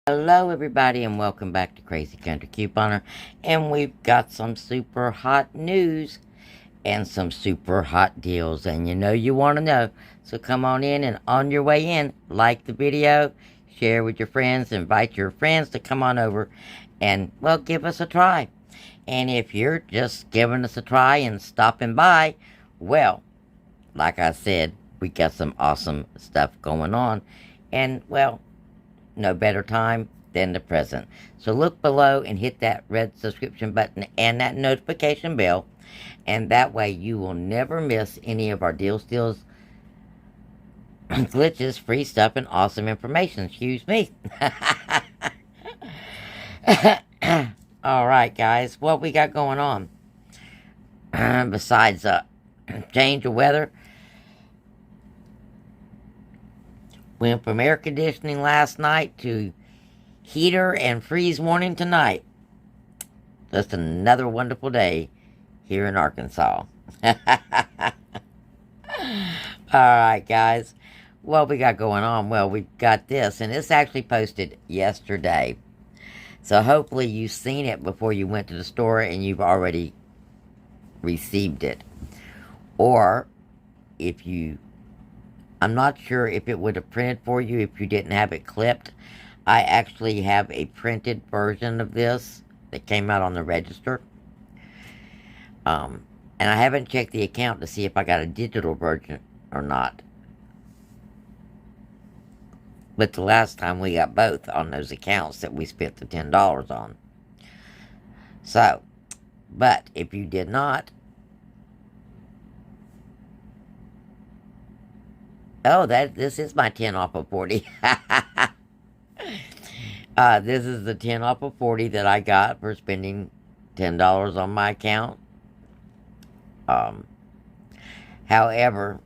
Hello everybody and welcome back to Crazy Country Couponer, and we've got some super hot news and some super hot deals, and you want to know, so come on in, and on your way in, like the video, share with your friends, invite your friends to come on over and, well, give us a try. And if you're just giving us a try and stopping by, well, like I said, we got some awesome stuff going on, and, well, no better time than the present. So look below and hit that red subscription button and that notification bell, and that way you will never miss any of our deals, glitches, free stuff, and awesome information. Excuse me. Alright, guys, what we got going on? Besides change of weather, went from air conditioning last night to heater and freeze warning tonight. Just another wonderful day here in Arkansas. Alright, guys. What we got going on? Well, we've got this, and it's actually posted yesterday. So hopefully you've seen it before you went to the store and you've already received it. Or if you... I'm not sure if it would have printed for you if you didn't have it clipped. I actually have a printed version of this that came out on the register. And I haven't checked the account to see if I got a digital version or not. But the last time we got both on those accounts that we spent the $10 on. So, but if you did not... Oh, this is my 10 off of 40. This is the 10 off of 40 that I got for spending $10 on my account. However,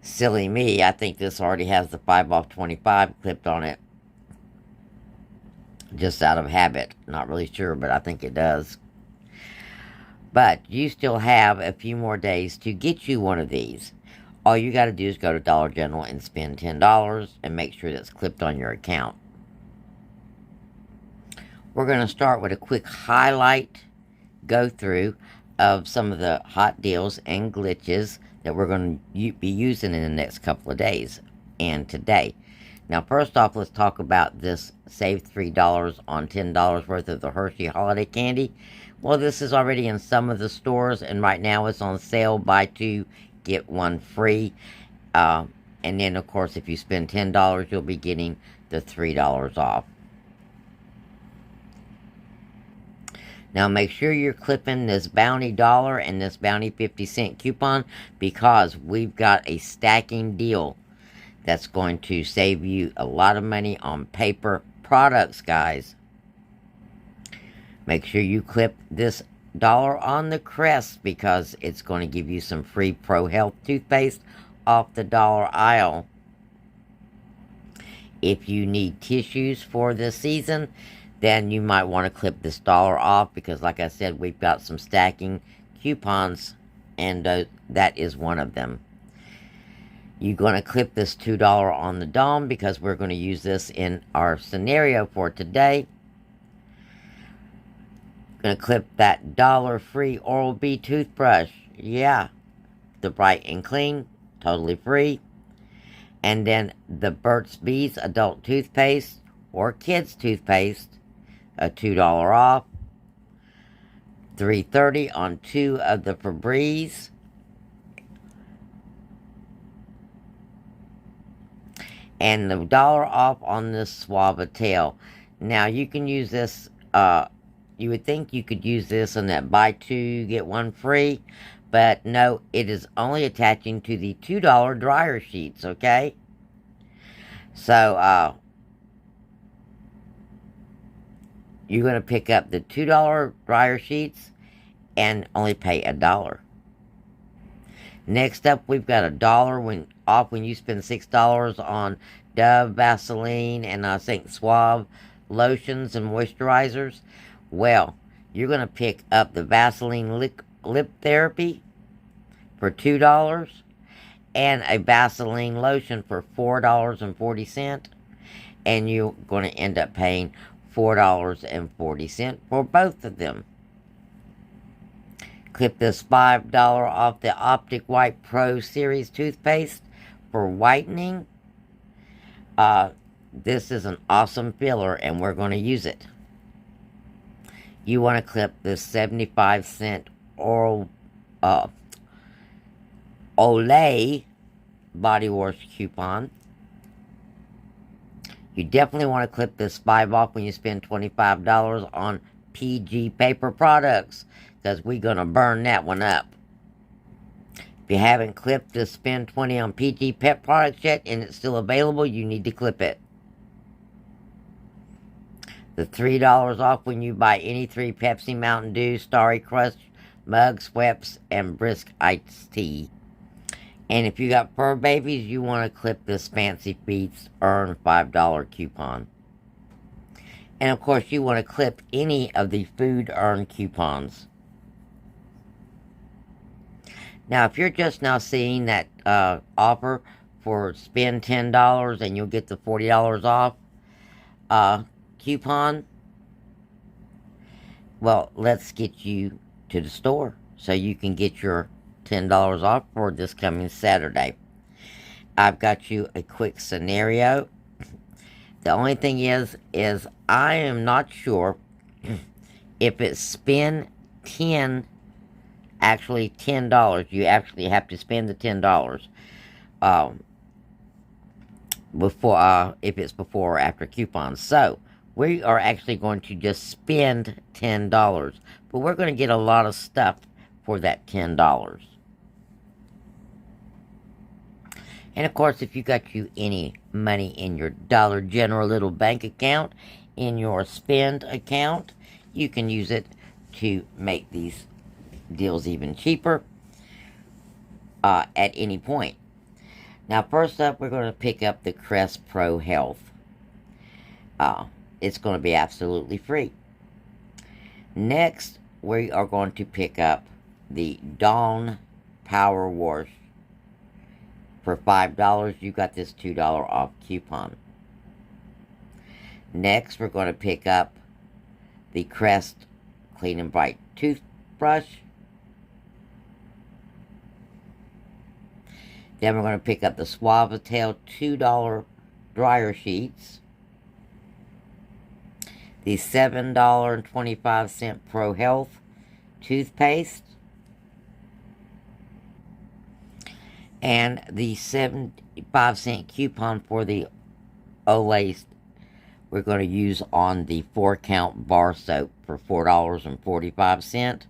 silly me, I think this already has the 5 off 25 clipped on it. Just out of habit. Not really sure, but I think it does. But you still have a few more days to get you one of these. All you got to do is go to Dollar General and spend $10 and make sure that's clipped on your account. We're going to start with a quick highlight go through of some of the hot deals and glitches that we're going to be using in the next couple of days and today. Now, first off, let's talk about this save $3 on $10 worth of the Hershey holiday candy. Well, this is already in some of the stores, and right now it's on sale, buy two, get one free. And then, of course, if you spend $10, you'll be getting the $3 off. Now, make sure you're clipping this Bounty dollar and this Bounty 50-cent coupon, because we've got a stacking deal that's going to save you a lot of money on paper products, guys. Make sure you clip this dollar on the crest, because it's going to give you some free Pro Health toothpaste off the dollar aisle. If you need tissues for this season, then you might want to clip this dollar off, because like I said, we've got some stacking coupons, and that is one of them. You're going to clip this $2 on the dome, because we're going to use this in our scenario for today. Going to clip that dollar free Oral-B toothbrush. Yeah, the Bright and Clean, totally free. And then the Burt's Bees adult toothpaste or kids toothpaste, a $2 off. $3.30 on 2 of the Febreze. And the $1 off on this Suavitel. Now, you can use this, you would think you could use this on that buy two, get one free. But no, it is only attaching to the $2 dryer sheets, okay? So, you're going to pick up the $2 dryer sheets and only pay $1. Next up, we've got $1 off when you spend $6 on Dove, Vaseline, and I think Suave lotions and moisturizers. Well, you're going to pick up the Vaseline lip therapy for $2. and a Vaseline lotion for $4.40, and you're going to end up paying $4.40 for both of them. Clip this $5 off the Optic White Pro Series toothpaste for whitening. This is an awesome filler, and we're going to use it. You want to clip this 75-cent Olay body wash coupon. You definitely want to clip this 5 off when you spend $25 on PG paper products, because we're going to burn that one up. If you haven't clipped this spend 20 on PG pet products yet and it's still available, you need to clip it. The $3 off when you buy any 3 Pepsi, Mountain Dew, Starry Crush, mugs, Schweppes, and Brisk iced tea. And if you got fur babies, you want to clip this Fancy Feets Earn $5 coupon. And of course, you want to clip any of the Food Earn coupons. Now, if you're just now seeing that offer for spend $10 and you'll get the $40 off coupon, well, let's get you to the store so you can get your $10 off for this coming Saturday. I've got you a quick scenario. The only thing is I am not sure if it's spend $10. Actually, $10. You actually have to spend the $10 before, if it's before or after coupons. So we are actually going to just spend $10, but we're going to get a lot of stuff for that $10. And of course, if you got you any money in your Dollar General little bank account, in your spend account, you can use it to make these deals even cheaper at any point. Now, first up, we're going to pick up the Crest Pro Health. It's going to be absolutely free. Next, we are going to pick up the Dawn Power Wash for $5. You got this $2 off coupon. Next, we're going to pick up the Crest Clean and Bright toothbrush. Then we're going to pick up the Suavitel $2 dryer sheets. The $7.25 Pro Health toothpaste. And the 75-cent coupon for the Olay we're going to use on the 4-count bar soap for $4.45.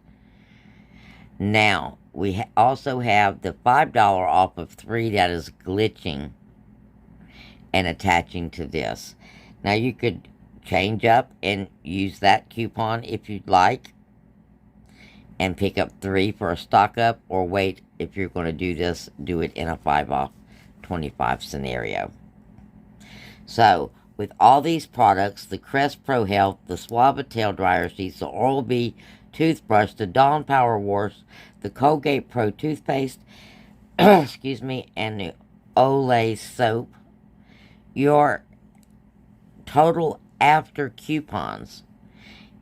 Now, we also have the $5 off of 3 that is glitching and attaching to this. Now, you could change up and use that coupon if you'd like and pick up 3 for a stock up, or wait, if you're going to do this, do it in a 5 off 25 scenario. So, with all these products, the Crest Pro Health, the Suavitel dryer sheets, the Oral-B toothbrush, the Dawn Power Wash, the Colgate Pro toothpaste, excuse me, and the Olay soap, your total after coupons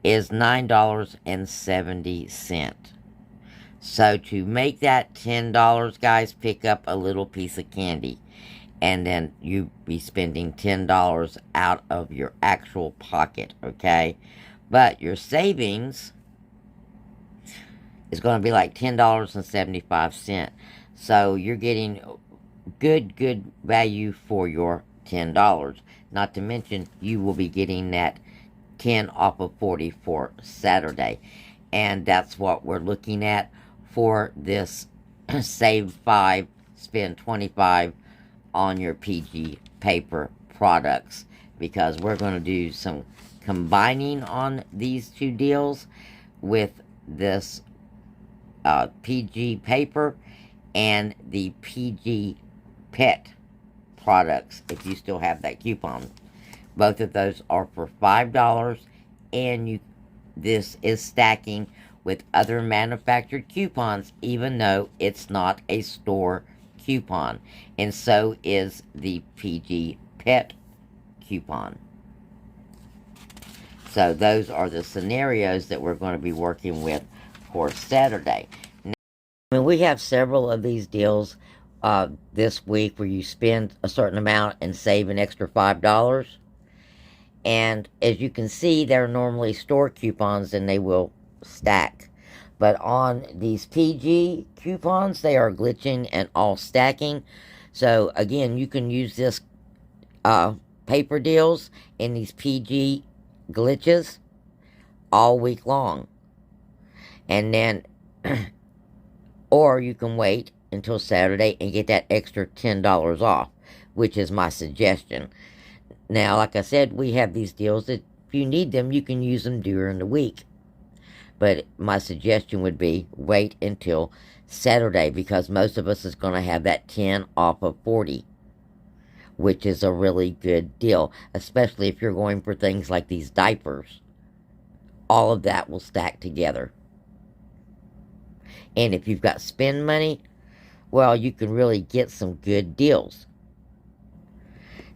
is $9.70. So to make that $10, guys, pick up a little piece of candy, and then you be spending $10 out of your actual pocket, okay? But your savings is going to be like $10.75. So you're getting good value for your $10. Not to mention, you will be getting that 10 off of 40 for Saturday. And that's what we're looking at for this save 5, spend 25 on your PG paper products. Because we're going to do some combining on these 2 deals with this PG paper and the PG pet products, if you still have that coupon. Both of those are for $5, and this is stacking with other manufactured coupons, even though it's not a store coupon. And so is the PG Pet coupon. So those are the scenarios that we're going to be working with for Saturday. Now, we have several of these deals this week where you spend a certain amount and save an extra $5. And as you can see, they're normally store coupons and they will stack. But on these PG coupons, they are glitching and all stacking. So again, you can use this paper deals in these PG glitches all week long. And then, or you can wait until Saturday and get that extra $10 off, which is my suggestion. Now, like I said, we have these deals that if you need them, you can use them during the week. But my suggestion would be wait until Saturday, because most of us is going to have that 10 off of 40, which is a really good deal, especially if you're going for things like these diapers. All of that will stack together. And if you've got spend money, well, you can really get some good deals.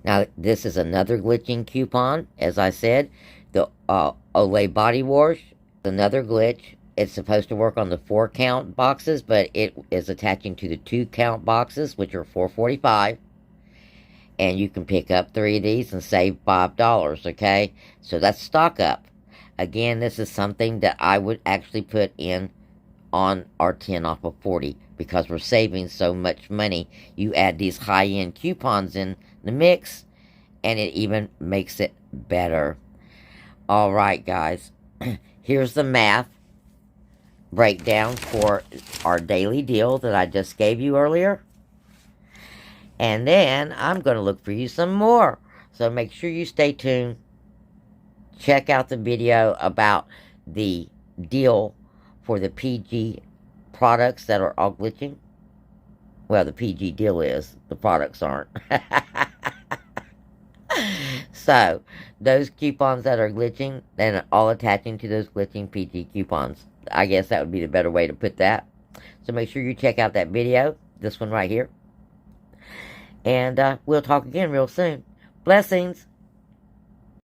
Now, this is another glitching coupon. As I said, the Olay body wash, another glitch. It's supposed to work on the 4-count boxes, but it is attaching to the 2-count boxes, which are $4.45. And you can pick up 3 of these and save $5, okay? So that's stock up. Again, this is something that I would actually put in on our 10 off of 40, because we're saving so much money. You add these high-end coupons in the mix, and it even makes it better. Alright, guys. Here's the math breakdown for our daily deal that I just gave you earlier. And then I'm going to look for you some more. So make sure you stay tuned. Check out the video about the deal for the PG products that are all glitching. Well, the PG deal is. The products aren't. So, those coupons that are glitching, then all attaching to those glitching PG coupons. I guess that would be the better way to put that. So make sure you check out that video. This one right here. And we'll talk again real soon. Blessings.